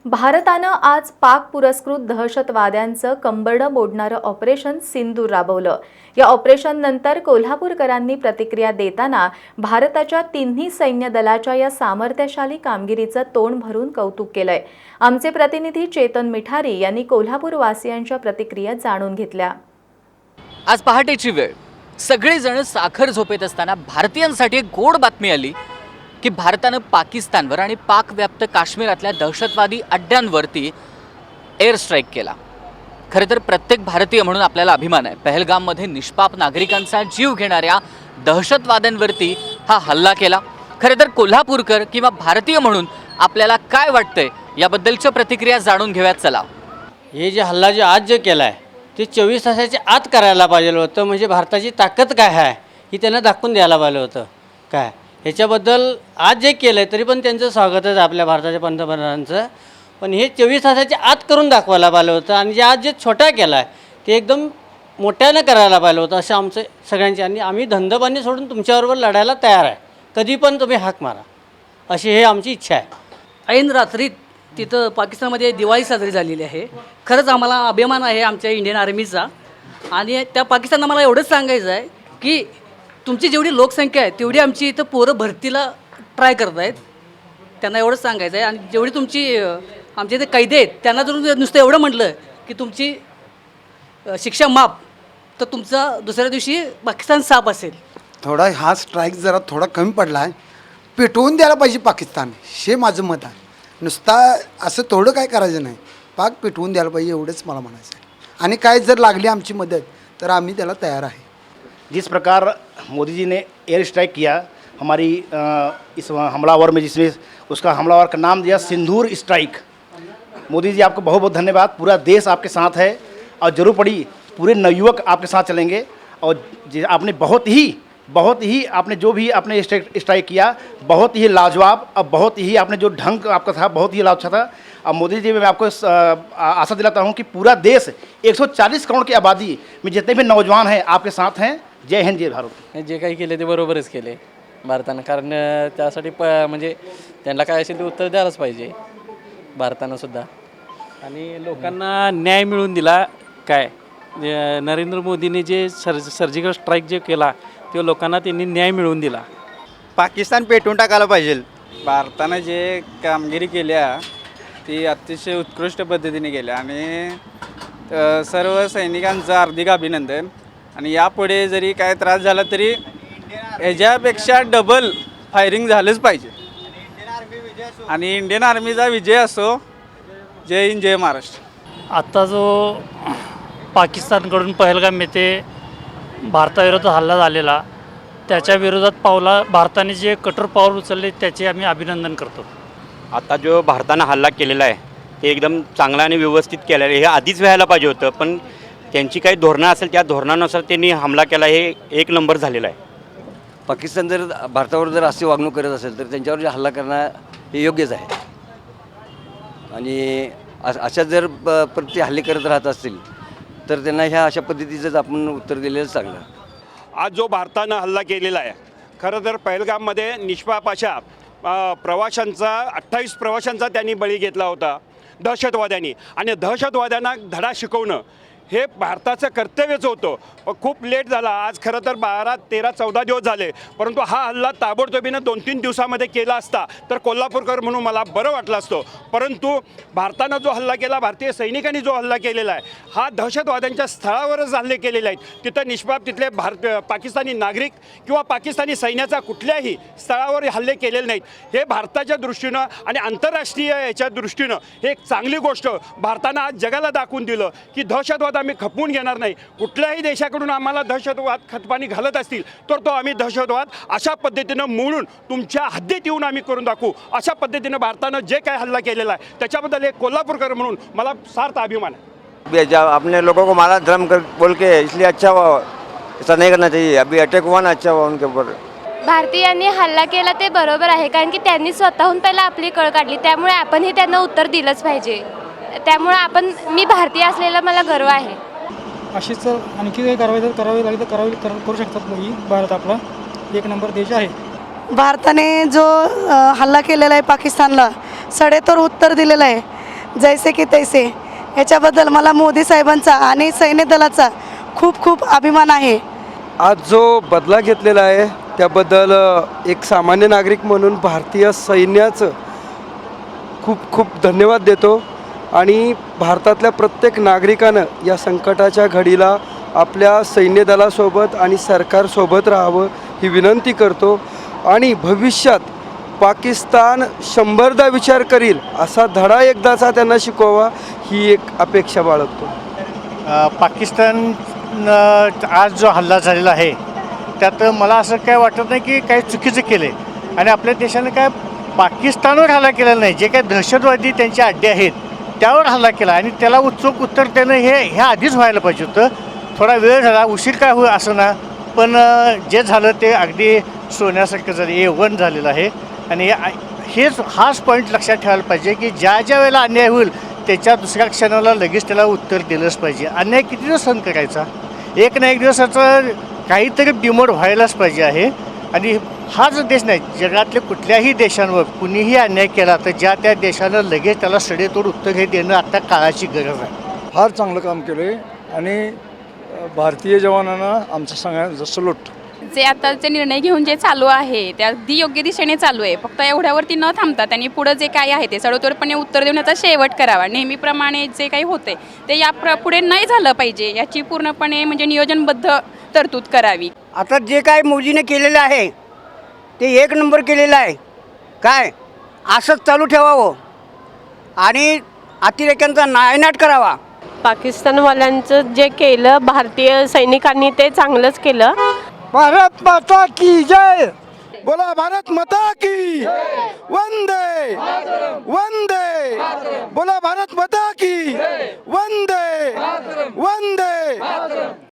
भारतानं आज पाक पुरस्कृत दहशतवाद्यांचं कंबरडं मोडणारं ऑपरेशन सिंदूर राबवलं। या ऑपरेशननंतर कोल्हापूरकरांनी प्रतिक्रिया देताना भारताच्या तिन्ही सैन्य दलाच्या या सामर्थ्यशाली कामगिरीचं तोंड भरून कौतुक केलंय। आमचे प्रतिनिधी चेतन मिठारी यांनी कोल्हापूरवासियांच्या प्रतिक्रिया जाणून घेतल्या। आज पहाटेची वेळ, सगळेजण साखर झोपेत असताना भारतीयांसाठी एक गोड बातमी आली की भारतानं पाकिस्तानवर आणि पाकव्याप्त काश्मीरातल्या दहशतवादी अड्ड्यांवरती एअर स्ट्राईक केला। खरं तर प्रत्येक भारतीय म्हणून आपल्याला अभिमान आहे, पहलगाममध्ये निष्पाप नागरिकांचा जीव घेणाऱ्या दहशतवाद्यांवरती हा हल्ला केला। खरं तर कोल्हापूरकर किंवा भारतीय म्हणून आपल्याला काय वाटतंय याबद्दलच्या प्रतिक्रिया जाणून घेऊयात चला। हे जे हल्ला जे आज जे केला आहे ते 24 तासाच्या आत करायला पाहिजे होतं, म्हणजे भारताची ताकद काय आहे ही त्यांना दाखवून द्यायला पाहिजे होतं। काय ह्याच्याबद्दल आज जे केलं आहे तरी पण त्यांचं स्वागतच आहे आपल्या भारताच्या पंतप्रधानांचं, पण हे 24 तासाच्या आत करून दाखवायला पाहिजे होतं आणि जे आज जे छोटा केला आहे ते एकदम मोठ्यानं करायला पाहिजे होतं असं आमचं सगळ्यांचे। आणि आम्ही धंदोपानी सोडून तुमच्याबरोबर लढायला तयार आहे, कधी पण तुम्ही हाक मारा अशी हे आमची इच्छा आहे। ऐन रात्री तिथं पाकिस्तानमध्ये दिवाळी साजरी झालेली आहे। खरंच आम्हाला अभिमान आहे आमच्या इंडियन आर्मीचा। आणि त्या पाकिस्तानला मला एवढंच सांगायचं आहे की तुमची जेवढी लोकसंख्या आहे तेवढी आमची इथं पोरं भरतीला ट्राय करत आहेत, त्यांना एवढंच सांगायचं आहे। आणि जेवढी तुमची आमच्या इथे कैदी आहेत त्यांना जर नुसतं एवढं म्हटलं की तुमची शिक्षा माफ, तर तुमचा दुसऱ्या दिवशी पाकिस्तान साफ असेल। थोडा हा स्ट्राईक जरा थोडा कमी पडला आहे, पेटवून द्यायला पाहिजे पाकिस्तान, हे माझं मत आहे। नुसता असं थोडं काय करायचं नाही, पाक पेटवून द्यायला पाहिजे एवढंच मला म्हणायचं आहे। आणि काय जर लागली आमची मदत तर आम्ही त्याला तयार आहे। जिस प्रकार मोदी जी ने एयर स्ट्राइक किया हमारी इस हमलावर में, जिसमें उसका हमलावर का नाम दिया सिंदूर स्ट्राइक, मोदी जी आपको बहुत बहुत धन्यवाद। पूरा देश आपके साथ है और ज़रूर पड़ी पूरे नवयुवक आपके साथ चलेंगे। और आपने बहुत ही आपने जो भी आपने स्ट्राइक किया बहुत ही लाजवाब, और बहुत ही आपने जो ढंग आपका था बहुत ही अच्छा था। अब मोदी जी मैं आपको आशा दिलाता हूँ कि पूरा देश 140 करोड़ की आबादी में जितने भी नौजवान हैं आपके साथ हैं। जय हिंद, जय भारत। जे काही केले ते बरोबरच केले भारतानं, कारण त्यासाठी म्हणजे त्यांना काय असेल ते उत्तर द्यायलाच पाहिजे भारतानं सुद्धा। आणि लोकांना न्याय मिळवून दिला। काय नरेंद्र मोदीने जे सर्जिकल स्ट्राईक जे केला ते लोकांना त्यांनी न्याय मिळवून दिला। पाकिस्तान पेटवून टाकायला पाहिजे। भारतानं जे कामगिरी केल्या ती अतिशय उत्कृष्ट पद्धतीने केल्या आणि सर्व सैनिकांचं हार्दिक अभिनंदन। आणि यापुढे जरी काय त्रास झाला तरी ह्याच्यापेक्षा डबल फायरिंग झालंच पाहिजे आणि इंडियन आर्मीचा विजय असो। जय हिंद, जय महाराष्ट्र। आत्ता जो पाकिस्तानकडून पहलगाम येथे भारताविरोधात हल्ला झालेला त्याच्या विरोधात भारताने जे कठोर पाऊल उचलले त्याचे आम्ही अभिनंदन करतो। आता जो भारतानं हल्ला केलेला आहे ते एकदम चांगला आणि व्यवस्थित केलेलं आहे, हे आधीच व्हायला पाहिजे होतं, पण त्यांची काही धोरणं असेल त्या धोरणानुसार त्यांनी हमला केला, हे एक नंबर झालेला आहे। पाकिस्तान जर भारतावर जर अशी वागणूक करत असेल तर त्यांच्यावर हल्ला करणं हे योग्यच आहे। आणि अशा जर प्रति हल्ले करत राहत असतील तर त्यांना ह्या अशा पद्धतीचंच आपण उत्तर दिलेलं चांगलं। आज जो भारतानं हल्ला केलेला आहे, खरं तर पहलगाममध्ये निष्पाप अशा प्रवाशांचा 28 प्रवाशांचा त्यांनी बळी घेतला होता दहशतवाद्यांनी। आणि दहशतवाद्यांना धडा शिकवणं हे भारताचं कर्तव्यच होतं। खूप लेट झाला, आज खरं तर 12, 13, 14 दिवस झाले, परंतु हा हल्ला ताबडतोबीनं 2-3 दिवसामध्ये केला असता तर कोल्हापूरकर म्हणून मला बरं वाटलं असतं। परंतु भारतानं जो हल्ला केला, भारतीय सैनिकांनी जो हल्ला केलेला आहे हा दहशतवाद्यांच्या स्थळावरच हल्ले केलेले आहेत। तिथं निष्पाप तिथले पाकिस्तानी नागरिक किंवा पाकिस्तानी सैन्याचा कुठल्याही स्थळावर हल्ले केलेले नाहीत। हे भारताच्या दृष्टीनं आणि आंतरराष्ट्रीय याच्या दृष्टीनं हे एक चांगली गोष्ट भारतानं आज जगाला दाखवून दिलं की दहशतवाद आम्ही खपवून घेणार नाही। कुठल्याही देशाकडून आम्हाला दहशतवाद खतपाणी घालत असतील तर तो आम्ही दहशतवाद अशा पद्धतीनं मोडून तुमच्या हद्दीत येऊन आम्ही करून दाखवू। अशा पद्धतीनं भारतानं जे काय हल्ला केलेला आहे त्याच्याबद्दल एक कोल्हापूरकर म्हणून मला सार्थ अभिमान है। अपने लोगों को मारा धर्म कर बोल के, इसलिए अच्छा ऐसा नहीं करना चाहिए। अभी अटैक हुआ ना, अच्छा हुआ उनके ऊपर। भारतीयांनी हल्ला केला ते बरोबर आहे, कारण की त्यांनी स्वतःहून पहिला आपली कळ काढली, त्यामुळे आपणही त्यांना उत्तर दिलंच पाहिजे। त्यामुळे मी भारतीय असलेला मला गर्व आहे। अशीच आणखी काही करावी लागली तर करू शकतात नाही। भारत आपला एक नंबर देश आहे। भारताने जो हल्ला केलेला आहे पाकिस्तानला सडेतोड उत्तर दिलेलं आहे। जैसे की तैसे. ह्याच्याबद्दल मला मोदी साहेबांचा आणि सैन्य दलाचा खूप खूप अभिमान आहे. आज जो बदला घेतलेला आहे त्याबद्दल एक सामान्य नागरिक म्हणून भारतीय सैन्याचं खूप खूप धन्यवाद देतो आणि भारतातल्या प्रत्येक नागरिकानं या संकटाच्या घडीला आपल्या सैन्य दलासोबत आणि सरकारसोबत राहावं ही विनंती करतो आणि भविष्यात पाकिस्तान 100दा विचार करील असा धडा एकदाचा त्यांना शिकवावा ही एक अपेक्षा बाळगतो. पाकिस्तान आज जो हल्ला झालेला आहे त्यात मला असं काय वाटत नाही की काही चुकीचं केलं आहे आणि आपल्या देशाने काय पाकिस्तानवर हल्ला केलेला नाही. जे काही दहशतवादी त्यांचे अड्डे आहेत त्यावर हल्ला केला आणि त्याला उत्सुक उत्तर देणं हे आधीच व्हायला पाहिजे होतं. थोडा वेळ झाला, उशीर काय होईल असं ना, पण जे झालं ते अगदी सोन्यासारखं झालं, A1 झालेलं आहे. आणि हाच पॉईंट लक्षात ठेवायला पाहिजे की ज्या ज्या वेळेला अन्याय होईल त्याच्या दुसऱ्या क्षणाला लगेच त्याला उत्तर दिलंच पाहिजे. अन्याय किती दिवस सहन करायचा? एक ना एक दिवसाचं काहीतरी डिमोड व्हायलाच पाहिजे आहे. आणि हाच देश नाही, जगातल्या कुठल्याही देशांवर कुणीही अन्याय केला तर ज्या त्या देशानं लगेच त्याला सडेतोड उत्तर हे देणं आता काळाची गरज आहे. फार चांगलं काम केलं आहे आणि भारतीय जवानांना आमचं सगळ्यांचं सलूट. जे आताचे निर्णय घेऊन जे चालू आहे ते अगदी योग्य दिशेने चालू आहे. फक्त एवढ्यावरती न थांबता त्यांनी पुढं जे काय आहे ते सडोतोडपणे उत्तर देण्याचा शेवट करावा. नेहमीप्रमाणे जे काही होते ते पुढे नाही झालं पाहिजे याची पूर्णपणे म्हणजे नियोजनबद्ध तरतूद करावी. आता जे काय मोदीने केलेलं आहे ते 1 नंबर केलेलं आहे. काय असंच चालू ठेवावं आणि अतिरेक्यांचा नायनाट करावा. पाकिस्तानवाल्यांचं जे केलं भारतीय सैनिकांनी ते चांगलंच केलं. भारत माता की जय. बोला भारत माता की वंदे वंदे. बोला भारत माता की वंदे